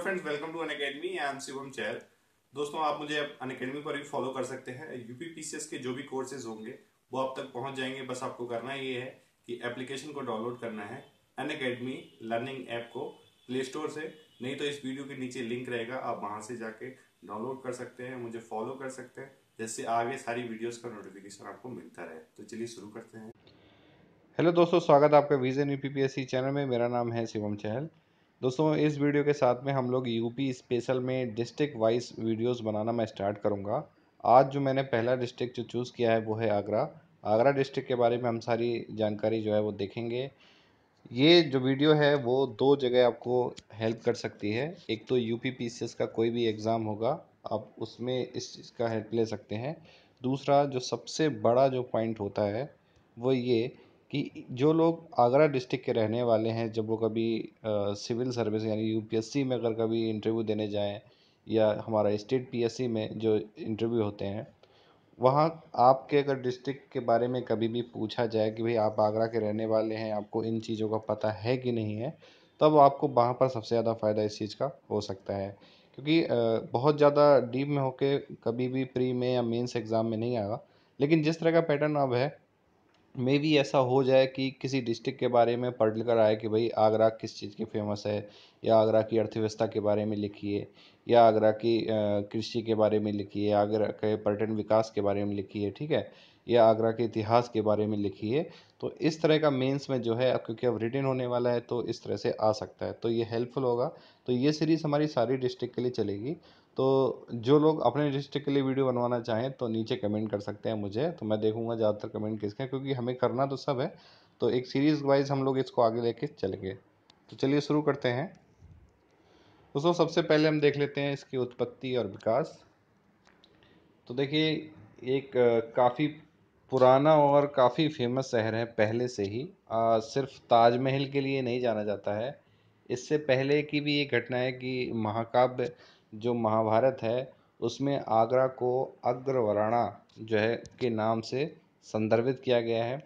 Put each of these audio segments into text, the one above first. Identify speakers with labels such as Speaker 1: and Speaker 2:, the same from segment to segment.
Speaker 1: Friends, welcome to Unacademy. I am Shivam Chahal. दोस्तों, आप मुझे अनअकैडमी पर भी फॉलो कर सकते हैं। यूपीपीसीएस के जो भी कोर्सेज होंगे वो आप तक पहुंच जाएंगे। बस आपको करना ये है कि एप्लीकेशन को डाउनलोड करना है, अनअकैडमी लर्निंग ऐप को प्ले स्टोर से। नहीं तो इस वीडियो के नीचे लिंक रहेगा, आप वहां से जाके डाउनलोड कर सकते हैं, मुझे फॉलो कर सकते हैं, जिससे आगे सारी वीडियोस का नोटिफिकेशन आपको मिलता रहे। तो चलिए शुरू करते हैं।
Speaker 2: हेलो दोस्तों, स्वागत है आपका विजन यूपीपीएससी चैनल में। मेरा नाम है शिवम चहल। दोस्तों, इस वीडियो के साथ में हम लोग यूपी स्पेशल में डिस्ट्रिक्ट वाइज वीडियोस बनाना मैं स्टार्ट करूंगा। आज जो मैंने पहला डिस्ट्रिक्ट जो चूज़ किया है वो है आगरा। आगरा डिस्ट्रिक्ट के बारे में हम सारी जानकारी जो है वो देखेंगे। ये जो वीडियो है वो दो जगह आपको हेल्प कर सकती है। एक तो यूपीपीसीएस का कोई भी एग्ज़ाम होगा, आप उसमें इस चीज़ का हेल्प ले सकते हैं। दूसरा जो सबसे बड़ा जो पॉइंट होता है वो ये कि जो लोग आगरा डिस्ट्रिक्ट के रहने वाले हैं, जब वो कभी सिविल सर्विस यानी यूपीएससी में अगर कभी इंटरव्यू देने जाएं, या हमारा स्टेट पीएससी में जो इंटरव्यू होते हैं, वहाँ आपके अगर डिस्ट्रिक्ट के बारे में कभी भी पूछा जाए कि भाई आप आगरा के रहने वाले हैं, आपको इन चीज़ों का पता है कि नहीं है, तब आपको वहाँ पर सबसे ज़्यादा फ़ायदा इस चीज़ का हो सकता है। क्योंकि बहुत ज़्यादा डीप में होके कभी भी प्री में या मेंस एग्ज़ाम में नहीं आएगा। लेकिन जिस तरह का पैटर्न अब है, मे भी ऐसा हो जाए कि किसी डिस्ट्रिक्ट के बारे में पढ़ कर आए कि भाई आगरा किस चीज़ की फेमस है, या आगरा की अर्थव्यवस्था के बारे में लिखिए, या आगरा की कृषि के बारे में लिखिए, आगरा के पर्यटन विकास के बारे में लिखिए, ठीक है, या आगरा के इतिहास के बारे में लिखिए। तो इस तरह का मेंस में जो है, अब क्योंकि अब रिटन होने वाला है तो इस तरह से आ सकता है, तो ये हेल्पफुल होगा। तो ये सीरीज़ हमारी सारी डिस्ट्रिक्ट के लिए चलेगी। तो जो लोग अपने डिस्ट्रिक्ट के लिए वीडियो बनवाना चाहें तो नीचे कमेंट कर सकते हैं मुझे, तो मैं देखूंगा ज़्यादातर कमेंट किसके हैं, क्योंकि हमें करना तो सब है। तो एक सीरीज़ वाइज हम लोग इसको आगे लेके चलेंगे। तो चलिए शुरू करते हैं। दोस्तों, सबसे पहले हम देख लेते हैं इसकी उत्पत्ति और विकास। तो देखिए, एक काफ़ी पुराना और काफ़ी फेमस शहर है पहले से ही। सिर्फ ताजमहल के लिए नहीं जाना जाता है। इससे पहले की भी एक घटना है कि महाकाव्य जो महाभारत है, उसमें आगरा को अग्रवराणा जो है के नाम से संदर्भित किया गया है।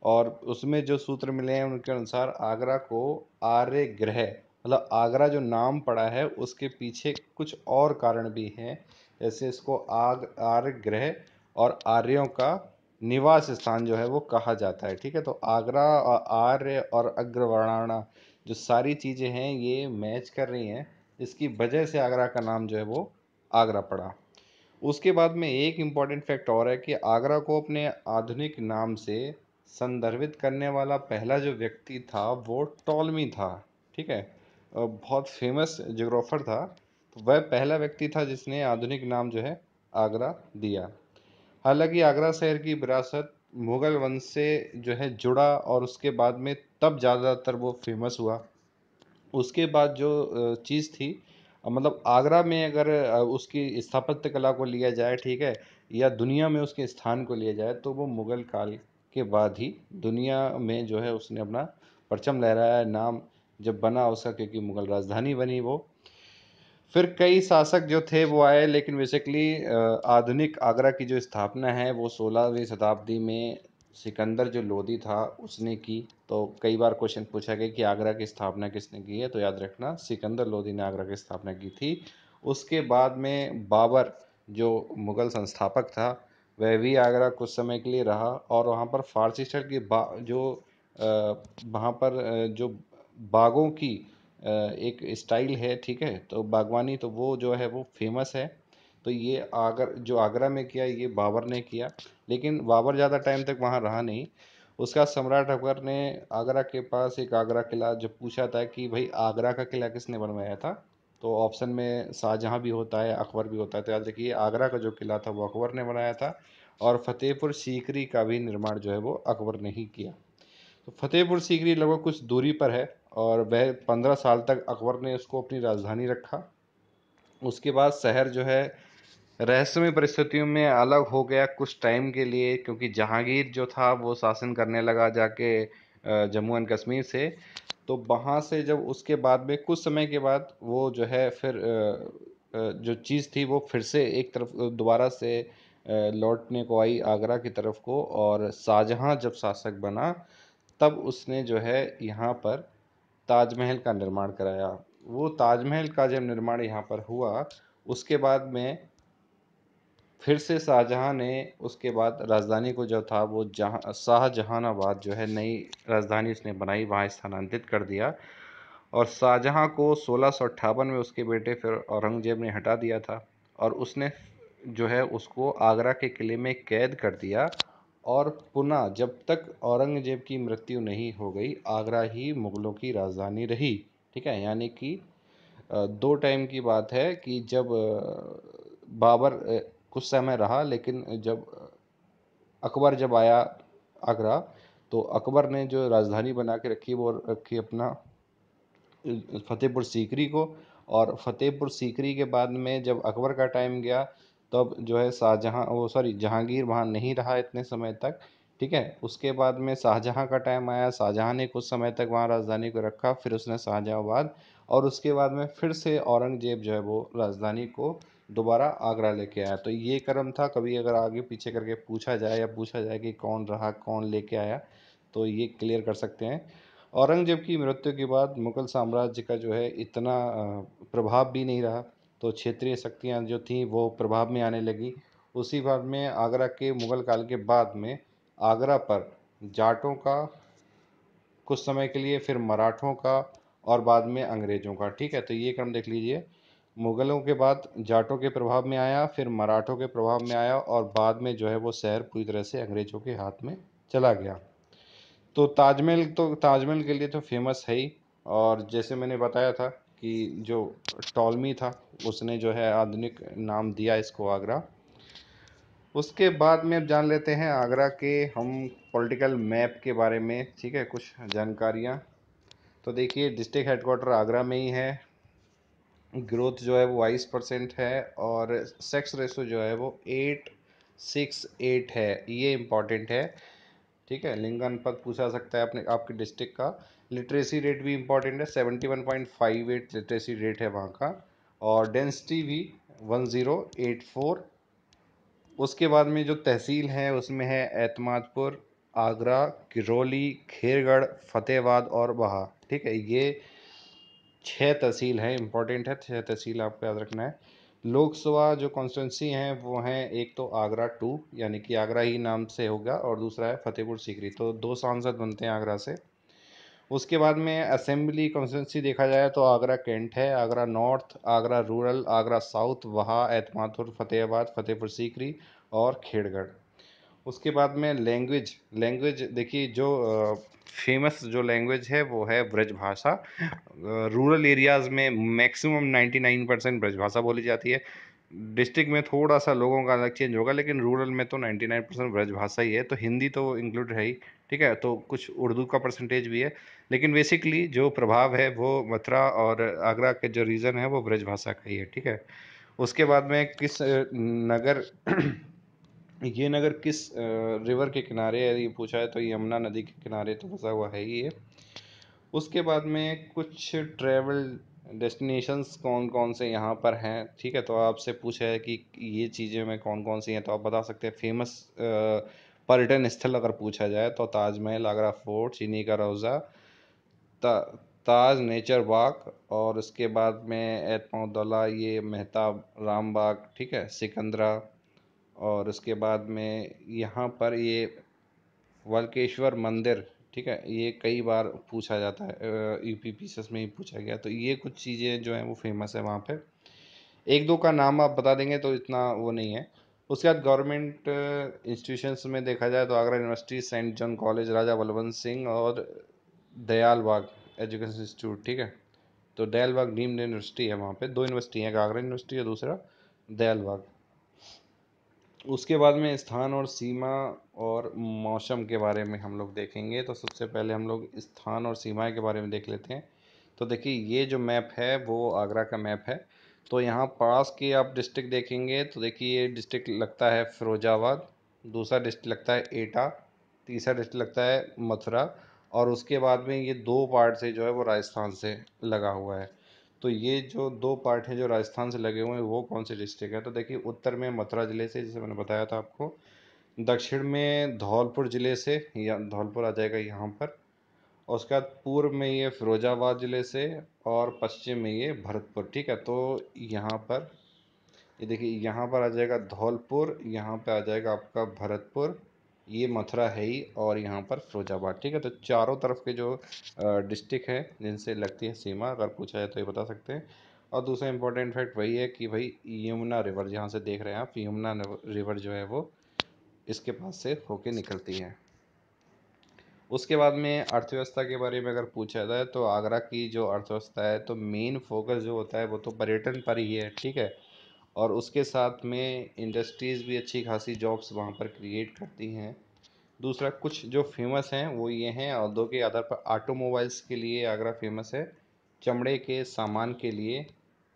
Speaker 2: और उसमें जो सूत्र मिले हैं उनके अनुसार आगरा को आर्य गृह, मतलब आगरा जो नाम पड़ा है उसके पीछे कुछ और कारण भी हैं। जैसे इसको आर्य गृह और आर्यों का निवास स्थान जो है वो कहा जाता है, ठीक है। तो आगरा और आर्य और अग्रवर्णाना जो सारी चीज़ें हैं ये मैच कर रही हैं, इसकी वजह से आगरा का नाम जो है वो आगरा पड़ा। उसके बाद में एक इम्पॉर्टेंट फैक्ट और है कि आगरा को अपने आधुनिक नाम से संदर्भित करने वाला पहला जो व्यक्ति था वो टॉलमी था, ठीक है। बहुत फेमस ज्योग्राफर था। तो वह पहला व्यक्ति था जिसने आधुनिक नाम जो है आगरा दिया। हालांकि आगरा शहर की विरासत मुगल वंश से जो है जुड़ा, और उसके बाद में तब ज़्यादातर वो फेमस हुआ। उसके बाद जो चीज़ थी, मतलब आगरा में अगर उसकी स्थापत्य कला को लिया जाए, ठीक है, या दुनिया में उसके स्थान को लिया जाए, तो वो मुगल काल के बाद ही दुनिया में जो है उसने अपना परचम लहराया। नाम जब बना उसका, क्योंकि मुगल राजधानी बनी वो। फिर कई शासक जो थे वो आए, लेकिन बेसिकली आधुनिक आगरा की जो स्थापना है वो 16वीं शताब्दी में सिकंदर जो लोदी था उसने की। तो कई बार क्वेश्चन पूछा गया कि आगरा की स्थापना किसने की है, तो याद रखना सिकंदर लोदी ने आगरा की स्थापना की थी। उसके बाद में बाबर जो मुगल संस्थापक था, वह भी आगरा कुछ समय के लिए रहा, और वहाँ पर फारसी स्टाइल की वहाँ पर जो बागों की एक स्टाइल है, ठीक है, तो बागवानी, तो वो जो है वो फेमस है। तो ये जो आगरा में किया ये बाबर ने किया। लेकिन बाबर ज़्यादा टाइम तक वहाँ रहा नहीं। उसका सम्राट अकबर ने आगरा के पास एक आगरा किला जब पूछा था कि भाई आगरा का किला किसने बनवाया था, तो ऑप्शन में शाहजहाँ भी होता है, अकबर भी होता है। तो याद रखिए, आगरा का जो किला था वो अकबर ने बनाया था, और फतेहपुर सीकरी का भी निर्माण जो है वो अकबर ने ही किया। तो फतेहपुर सीकरी लगभग कुछ दूरी पर है, और वह 15 साल तक अकबर ने उसको अपनी राजधानी रखा। उसके बाद शहर जो है रहस्यमय परिस्थितियों में अलग हो गया कुछ टाइम के लिए, क्योंकि जहांगीर जो था वो शासन करने लगा जाके जम्मू एंड कश्मीर से। तो वहाँ से जब उसके बाद में कुछ समय के बाद वो जो है फिर जो चीज़ थी वो फिर से एक तरफ दोबारा से लौटने को आई आगरा की तरफ को। और शाहजहाँ जब शासक बना, तब उसने जो है यहाँ पर ताजमहल का निर्माण कराया। वो ताजमहल का जब निर्माण यहाँ पर हुआ, उसके बाद में फिर से शाहजहाँ ने उसके बाद राजधानी को जो था वो शाहजहानाबाद जो है नई राजधानी उसने बनाई, वहाँ स्थानांतरित कर दिया। और शाहजहाँ को 1658 में उसके बेटे फिर औरंगजेब ने हटा दिया था, और उसने जो है उसको आगरा के किले में कैद कर दिया। और पुनः जब तक औरंगजेब की मृत्यु नहीं हो गई, आगरा ही मुगलों की राजधानी रही। ठीक है, यानी कि दो टाइम की बात है कि जब बाबर कुछ समय रहा, लेकिन जब अकबर जब आया आगरा, तो अकबर ने जो राजधानी बना के रखी वो रखी अपना फतेहपुर सीकरी को। और फतेहपुर सीकरी के बाद में जब अकबर का टाइम गया, तब जो है शाहजहाँ वो सॉरी जहांगीर वहाँ नहीं रहा इतने समय तक। ठीक है, उसके बाद में शाहजहाँ का टाइम आया, शाहजहाँ ने कुछ समय तक वहाँ राजधानी को रखा, फिर उसने शाहजहाँआबाद, और उसके बाद में फिर से औरंगजेब जो है वो राजधानी को दोबारा आगरा लेके आया। तो ये क्रम था। कभी अगर आगे पीछे करके पूछा जाए या पूछा जाए कि कौन रहा कौन लेके आया, तो ये क्लियर कर सकते हैं। औरंगजेब की मृत्यु के बाद मुगल साम्राज्य का जो है इतना प्रभाव भी नहीं रहा, तो क्षेत्रीय शक्तियाँ जो थीं वो प्रभाव में आने लगी। उसी बाद में आगरा के मुगल काल के बाद में आगरा पर जाटों का कुछ समय के लिए, फिर मराठों का, और बाद में अंग्रेज़ों का। ठीक है, तो ये क्रम देख लीजिए। मुगलों के बाद जाटों के प्रभाव में आया, फिर मराठों के प्रभाव में आया, और बाद में जो है वो शहर पूरी तरह से अंग्रेज़ों के हाथ में चला गया। तो ताजमहल के लिए तो फेमस है ही। और जैसे मैंने बताया था कि जो टॉलमी था, उसने जो है आधुनिक नाम दिया इसको आगरा। उसके बाद में अब जान लेते हैं आगरा के हम पॉलिटिकल मैप के बारे में। ठीक है, कुछ जानकारियाँ। तो देखिए, डिस्ट्रिक्ट हेडक्वार्टर आगरा में ही है। ग्रोथ जो है वो 22% है, और सेक्स रेशो जो है वो 8:6:8 है। ये इम्पॉर्टेंट है। ठीक है, लिंग अनुपात पूछा सकता है अपने आपके डिस्ट्रिक्ट का। लिटरेसी रेट भी इम्पॉर्टेंट है, 71.58 लिटरेसी रेट है वहाँ का। और डेंसिटी भी 1084। उसके बाद में जो तहसील है उसमें है एतमादपुर, आगरा, किरौली, खेरगढ़, फतेहाबाद और बहा। ठीक है, ये 6 तहसील है, इंपॉर्टेंट है, 6 तहसील आपको याद रखना है। लोकसभा जो कॉन्स्टिट्यूंसी हैं वो हैं, एक तो आगरा 2 यानी कि आगरा ही नाम से होगा, और दूसरा है फतेहपुर सीकरी। तो 2 सांसद बनते हैं आगरा से। उसके बाद में असेंबली कॉन्स्टिट्यूंसी देखा जाए तो आगरा कैंट है, Agra north, Agra rural, Agra south, वहा, एतमादपुर, फतेहाबाद, फतेहपुर सीकरी और खेड़गढ़। उसके बाद में लैंग्वेज लैंग्वेज देखिए, जो फेमस जो लैंग्वेज है वो है ब्रजभाषा। रूरल एरियाज़ में मैक्सिमम 99% ब्रजभाषा बोली जाती है। डिस्ट्रिक्ट में थोड़ा सा लोगों का अलग चेंज होगा, लेकिन रूरल में तो 99% ब्रजभाषा ही है। तो हिंदी तो इंक्लूड है ही। ठीक है, तो कुछ उर्दू का परसेंटेज भी है, लेकिन बेसिकली जो प्रभाव है वो मथुरा और आगरा के जो रीजन है वो ब्रजभाषा का ही है। ठीक है, उसके बाद में किस नगर ये नगर किस रिवर के किनारे है, ये पूछा है, तो यमुना नदी के किनारे तो बसा हुआ है ही ये। उसके बाद में कुछ ट्रैवल डेस्टिनेशंस कौन कौन से यहाँ पर हैं। ठीक है, तो आपसे पूछा है कि ये चीज़ें में कौन कौन सी हैं, तो आप बता सकते हैं। फेमस पर्यटन स्थल अगर पूछा जाए तो ताजमहल, आगरा फोर्ट, चीनी का रोज़ा, ता, ताज नेचर वाक, और उसके बाद में एतमौदौला, ये मेहताब राम बाग, ठीक है, सिकंदरा। और उसके बाद में यहाँ पर ये वल्केश्वर मंदिर। ठीक है, ये कई बार पूछा जाता है, यूपी पीसीएस में ही पूछा गया। तो ये कुछ चीज़ें जो हैं वो फेमस है वहाँ पे। एक दो का नाम आप बता देंगे तो इतना वो नहीं है। उसके बाद गवर्नमेंट इंस्टीट्यूशंस में देखा जाए तो Agra University, Saint John College, Raja Balwant Singh, और दयाल बाग एजुकेशन इंस्टीट्यूट। ठीक है, तो दयाल बाग डीम्ड यूनिवर्सिटी है। वहाँ पे 2 यूनिवर्सिटी हैं, एक आगरा यूनिवर्सिटी और दूसरा दयाल बाग। उसके बाद में स्थान और सीमा और मौसम के बारे में हम लोग देखेंगे। तो सबसे पहले हम लोग स्थान और सीमाएं के बारे में देख लेते हैं। तो देखिए, ये जो मैप है वो आगरा का मैप है। तो यहाँ पास के आप डिस्ट्रिक्ट देखेंगे तो देखिए, ये डिस्ट्रिक्ट लगता है फिरोजाबाद, दूसरा डिस्ट्रिक्ट लगता है एटा, तीसरा डिस्ट्रिक्ट लगता है मथुरा, और उसके बाद में ये 2 पार्ट से जो है वो राजस्थान से लगा हुआ है। तो ये जो 2 पार्ट हैं जो राजस्थान से लगे हुए हैं वो कौन से डिस्ट्रिक्ट है, तो देखिए, उत्तर में मथुरा ज़िले से, जैसे मैंने बताया था आपको। दक्षिण में धौलपुर ज़िले से, या धौलपुर आ जाएगा यहाँ पर। और उसके बाद पूर्व में ये फिरोजाबाद ज़िले से और पश्चिम में ये भरतपुर। ठीक है, तो यहाँ पर ये देखिए, यहाँ पर आ जाएगा धौलपुर, यहाँ पे आ जाएगा आपका भरतपुर, ये मथुरा है ही, और यहाँ पर फिरोजाबाद। ठीक है, तो चारों तरफ के जो डिस्ट्रिक्ट है जिनसे लगती है सीमा, अगर पूछा जाए तो ये बता सकते हैं। और दूसरा इंपॉर्टेंट फैक्ट वही है कि भाई यमुना रिवर, जहाँ से देख रहे हैं आप, यमुना रिवर जो है वो इसके पास से होके निकलती है। उसके बाद में अर्थव्यवस्था के बारे में अगर पूछा जाए तो आगरा की जो अर्थव्यवस्था है, तो मेन फोकस जो होता है वो तो पर्यटन पर ही है। ठीक है, और उसके साथ में इंडस्ट्रीज़ भी अच्छी खासी जॉब्स वहाँ पर क्रिएट करती हैं। दूसरा कुछ जो फेमस हैं वो ये हैं, औद्योगिक के आधार पर ऑटोमोबाइल्स के लिए आगरा फेमस है, चमड़े के सामान के लिए,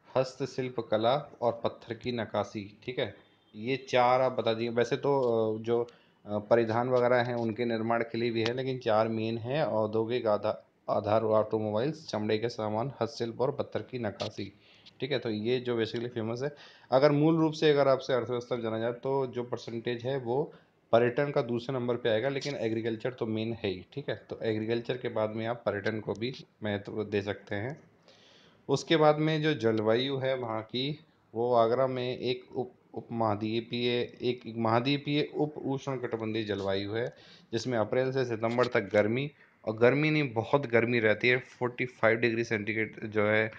Speaker 2: हस्तशिल्प कला और पत्थर की नक्काशी। ठीक है, ये चार आप बता दीजिए। वैसे तो जो परिधान वगैरह हैं उनके निर्माण के लिए भी है, लेकिन चार मेन हैं: औद्योगिक आधार ऑटोमोबाइल्स, चमड़े के सामान, हस्तशिल्प और पत्थर की नक्काशी। ठीक है, तो ये जो बेसिकली फेमस है। अगर मूल रूप से अगर आपसे अर्थव्यवस्था जाना जाए तो जो परसेंटेज है वो पर्यटन का दूसरे नंबर पे आएगा, लेकिन एग्रीकल्चर तो मेन है ही। ठीक है, तो एग्रीकल्चर के बाद में आप पर्यटन को भी महत्व दे सकते हैं। उसके बाद में जो जलवायु है वहाँ की, वो आगरा में एक उपमहाद्वीपीय एक एक महाद्वीपीय उप उष्णकटिबंधीय जलवायु है, जिसमें अप्रैल से सितंबर तक गर्मी, और गर्मी नहीं बहुत गर्मी रहती है, 45 डिग्री सेंटीग्रेड जो है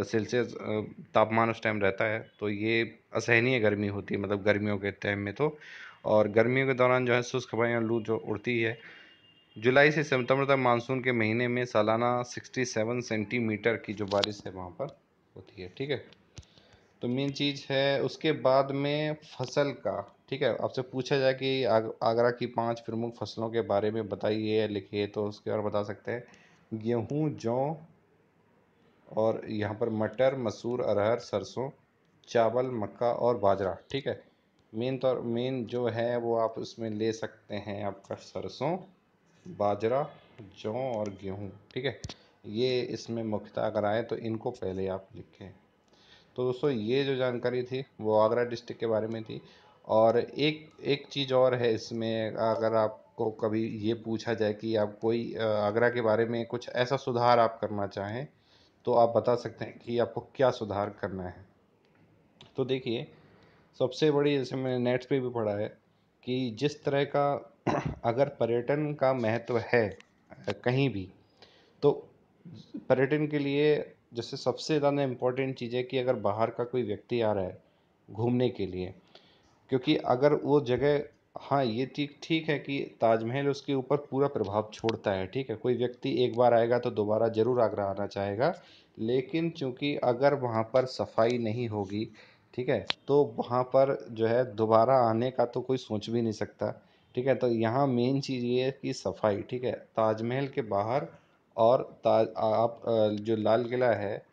Speaker 2: सेल्सियस तापमान उस टाइम रहता है। तो ये असहनीय गर्मी होती है, मतलब गर्मियों के टाइम में तो। और गर्मियों के दौरान जो है शुष्क हवाएं, लू जो उड़ती है। जुलाई से सितंबर तक मानसून के महीने में सालाना 67 सेंटीमीटर की जो बारिश है वहाँ पर होती है। ठीक है, तो मेन चीज़ है। उसके बाद में फसल का, ठीक है, आपसे पूछा जाए कि आगरा की 5 प्रमुख फसलों के बारे में बताइए या लिखिए, तो उसके बारे में बता सकते हैं: गेहूँ, जौ, और यहाँ पर मटर, मसूर, अरहर, सरसों, चावल, मक्का और बाजरा। ठीक है, मेन जो है वो आप उसमें ले सकते हैं आपका सरसों, बाजरा, जौ और गेहूँ। ठीक है, ये इसमें मुख्यतः अगर आए तो इनको पहले आप लिखें। तो दोस्तों ये जो जानकारी थी वो आगरा डिस्ट्रिक्ट के बारे में थी। और एक एक चीज़ और है इसमें, अगर आपको कभी ये पूछा जाए कि आप कोई आगरा के बारे में कुछ ऐसा सुधार आप करना चाहें, तो आप बता सकते हैं कि आपको क्या सुधार करना है। तो देखिए, सबसे बड़ी, जैसे मैंने नेट्स पे भी पढ़ा है कि जिस तरह का अगर पर्यटन का महत्व है कहीं भी, तो पर्यटन के लिए जैसे सबसे ज़्यादा इम्पोर्टेंट चीज़ है कि अगर बाहर का कोई व्यक्ति आ रहा है घूमने के लिए, क्योंकि अगर वो जगह, हाँ ये ठीक ठीक है कि ताजमहल उसके ऊपर पूरा प्रभाव छोड़ता है। ठीक है, कोई व्यक्ति एक बार आएगा तो दोबारा ज़रूर आगरा आना चाहेगा, लेकिन चूंकि अगर वहाँ पर सफाई नहीं होगी, ठीक है, तो वहाँ पर जो है दोबारा आने का तो कोई सोच भी नहीं सकता। ठीक है, तो यहाँ मेन चीज़ ये है कि सफाई। ठीक है, ताजमहल के बाहर और ताज आप जो लाल किला है,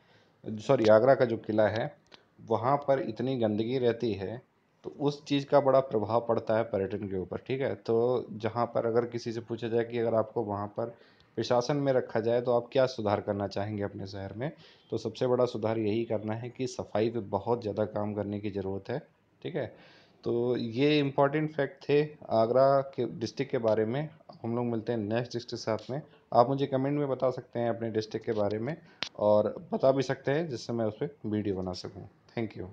Speaker 2: सॉरी आगरा का जो किला है, वहाँ पर इतनी गंदगी रहती है, तो उस चीज़ का बड़ा प्रभाव पड़ता है पर्यटन के ऊपर। ठीक है, तो जहाँ पर अगर किसी से पूछा जाए कि अगर आपको वहाँ पर प्रशासन में रखा जाए तो आप क्या सुधार करना चाहेंगे अपने शहर में, तो सबसे बड़ा सुधार यही करना है कि सफाई पे बहुत ज़्यादा काम करने की ज़रूरत है। ठीक है, तो ये इम्पॉर्टेंट फैक्ट थे आगरा के डिस्ट्रिक्ट के बारे में। हम लोग मिलते हैं नेक्स्ट डिस्ट्रिक्ट के साथ में। आप मुझे कमेंट में बता सकते हैं अपने डिस्ट्रिक्ट के बारे में, और बता भी सकते हैं जिससे मैं उस पर वीडियो बना सकूँ। Thank you.